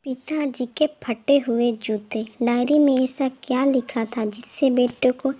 पिताजी के फटे हुए जूते। डायरी में ऐसा क्या लिखा था जिससे बेटों को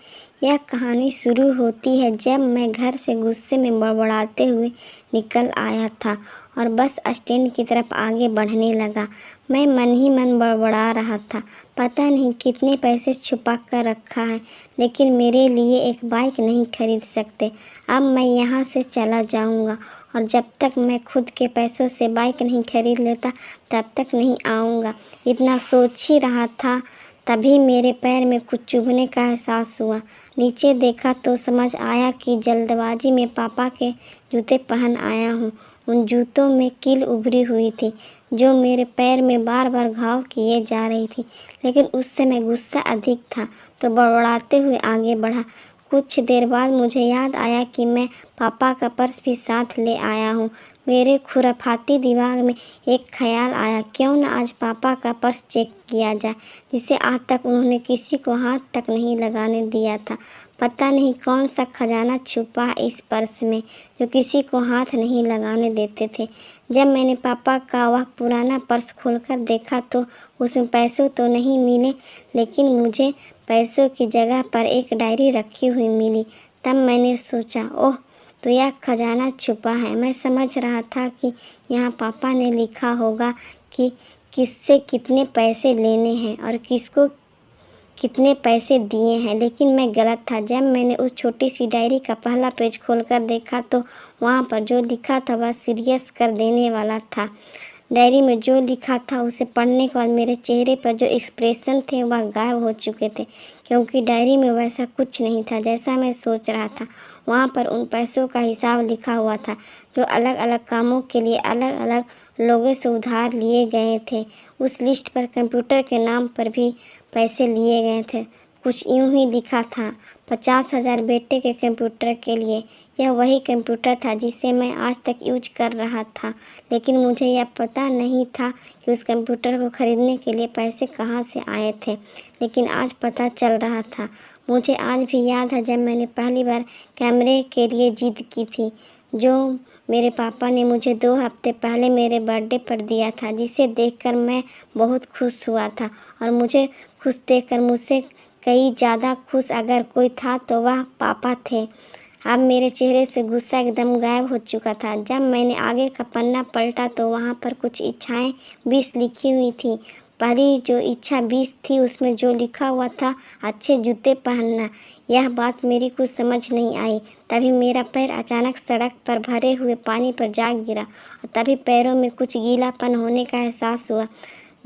यह कहानी शुरू होती है। जब मैं घर से गुस्से में बड़बड़ाते हुए निकल आया था और बस स्टैंड की तरफ आगे बढ़ने लगा, मैं मन ही मन बड़बड़ा रहा था। पता नहीं कितने पैसे छुपा कर रखा है, लेकिन मेरे लिए एक बाइक नहीं खरीद सकते। अब मैं यहाँ से चला जाऊँगा और जब तक मैं खुद के पैसों से बाइक नहीं खरीद लेता तब तक नहीं आऊँगा। इतना सोच ही रहा था, तभी मेरे पैर में कुछ चुभने का एहसास हुआ। नीचे देखा तो समझ आया कि जल्दबाजी में पापा के जूते पहन आया हूँ। उन जूतों में कील उभरी हुई थी जो मेरे पैर में बार बार घाव किए जा रही थी, लेकिन उस समय गुस्सा अधिक था तो बड़बड़ाते हुए आगे बढ़ा। कुछ देर बाद मुझे याद आया कि मैं पापा का पर्स भी साथ ले आया हूँ। मेरे खुराफाती दिमाग में एक ख्याल आया, क्यों न आज पापा का पर्स चेक किया जाए, जिसे आज तक उन्होंने किसी को हाथ तक नहीं लगाने दिया था। पता नहीं कौन सा खजाना छुपा है इस पर्स में जो किसी को हाथ नहीं लगाने देते थे। जब मैंने पापा का वह पुराना पर्स खोलकर देखा तो उसमें पैसे तो नहीं मिले, लेकिन मुझे पैसों की जगह पर एक डायरी रखी हुई मिली। तब मैंने सोचा, ओह, तो यह खजाना छुपा है। मैं समझ रहा था कि यहाँ पापा ने लिखा होगा कि किससे कितने पैसे लेने हैं और किसको कितने पैसे दिए हैं, लेकिन मैं गलत था। जब मैंने उस छोटी सी डायरी का पहला पेज खोलकर देखा तो वहाँ पर जो लिखा था वह सीरियस कर देने वाला था। डायरी में जो लिखा था उसे पढ़ने के बाद मेरे चेहरे पर जो एक्सप्रेशन थे वह गायब हो चुके थे, क्योंकि डायरी में वैसा कुछ नहीं था जैसा मैं सोच रहा था। वहाँ पर उन पैसों का हिसाब लिखा हुआ था जो अलग अलग कामों के लिए अलग अलग लोगों से उधार लिए गए थे। उस लिस्ट पर कंप्यूटर के नाम पर भी पैसे लिए गए थे। कुछ यूँ ही लिखा था, 50,000 बेटे के कंप्यूटर के लिए। यह वही कंप्यूटर था जिसे मैं आज तक यूज कर रहा था, लेकिन मुझे यह पता नहीं था कि उस कंप्यूटर को खरीदने के लिए पैसे कहाँ से आए थे। लेकिन आज पता चल रहा था। मुझे आज भी याद है जब मैंने पहली बार कैमरे के लिए जिद की थी, जो मेरे पापा ने मुझे 2 हफ्ते पहले मेरे बर्थडे पर दिया था, जिसे देखकर मैं बहुत खुश हुआ था। और मुझे खुश देखकर मुझसे कई ज़्यादा खुश अगर कोई था तो वह पापा थे। अब मेरे चेहरे से गुस्सा एकदम गायब हो चुका था। जब मैंने आगे का पन्ना पलटा तो वहाँ पर कुछ इच्छाएं 20 लिखी हुई थी। पहली जो इच्छा 20 थी उसमें जो लिखा हुआ था, अच्छे जूते पहनना। यह बात मेरी कुछ समझ नहीं आई। तभी मेरा पैर अचानक सड़क पर भरे हुए पानी पर जा गिरा और तभी पैरों में कुछ गीलापन होने का एहसास हुआ।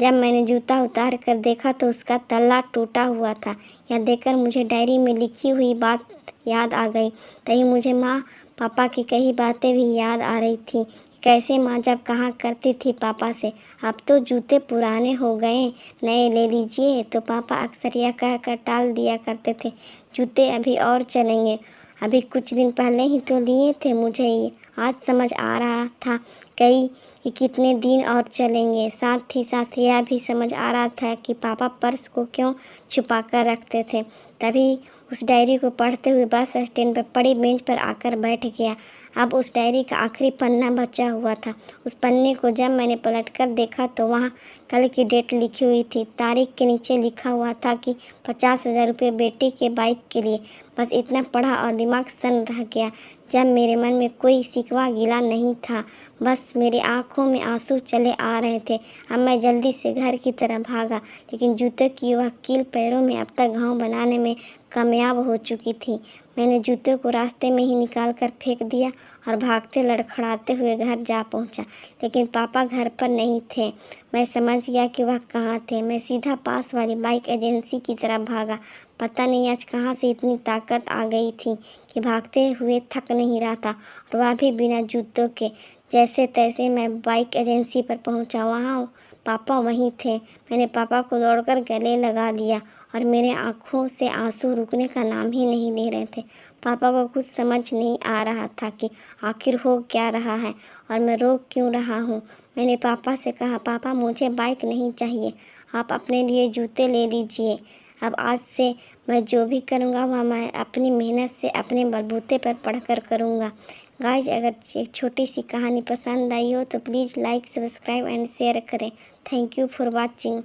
जब मैंने जूता उतार कर देखा तो उसका तल्ला टूटा हुआ था। यह देखकर मुझे डायरी में लिखी हुई बात याद आ गई। तभी मुझे माँ पापा की कई बातें भी याद आ रही थी। कैसे माँ जब कहा करती थी पापा से, अब तो जूते पुराने हो गए, नए ले लीजिए, तो पापा अक्सर यह कहकर टाल दिया करते थे, जूते अभी और चलेंगे, अभी कुछ दिन पहले ही तो लिए थे। मुझे ये आज समझ आ रहा था कि कितने दिन और चलेंगे। साथ ही साथ यह भी समझ आ रहा था कि पापा पर्स को क्यों छुपा कर रखते थे। तभी उस डायरी को पढ़ते हुए बस स्टैंड पर पड़ी बेंच पर आकर बैठ गया। अब उस डायरी का आखिरी पन्ना बचा हुआ था। उस पन्ने को जब मैंने पलटकर देखा तो वहाँ कल की डेट लिखी हुई थी। तारीख के नीचे लिखा हुआ था कि 50,000 रुपये बेटे के बाइक के लिए। बस इतना पढ़ा और दिमाग सन रह गया। जब मेरे मन में कोई शिकवा गिला नहीं था, बस मेरी आंखों में आंसू चले आ रहे थे। अब मैं जल्दी से घर की तरफ भागा, लेकिन जूते की वह कील पैरों में अब तक घाव बनाने में कामयाब हो चुकी थी। मैंने जूते को रास्ते में ही निकाल कर फेंक दिया और भागते लड़खड़ाते हुए घर जा पहुंचा, लेकिन पापा घर पर नहीं थे। मैं समझ गया कि वह कहाँ थे। मैं सीधा पास वाली बाइक एजेंसी की तरफ भागा। पता नहीं आज कहाँ से इतनी ताकत आ गई थी कि भागते हुए थक नहीं रहा था, और वह भी बिना जूतों के। जैसे तैसे मैं बाइक एजेंसी पर पहुंचा। वहाँ पापा वहीं थे। मैंने पापा को दौड़कर गले लगा लिया और मेरे आंखों से आंसू रुकने का नाम ही नहीं ले रहे थे। पापा को कुछ समझ नहीं आ रहा था कि आखिर हो क्या रहा है और मैं रो क्यों रहा हूँ। मैंने पापा से कहा, पापा मुझे बाइक नहीं चाहिए, आप अपने लिए जूते ले लीजिए। अब आज से मैं जो भी करूँगा वह मैं अपनी मेहनत से अपने बलबूते पर पढ़कर करूँगा। गाइज अगर एक छोटी सी कहानी पसंद आई हो तो please like subscribe and share करें। Thank you for watching.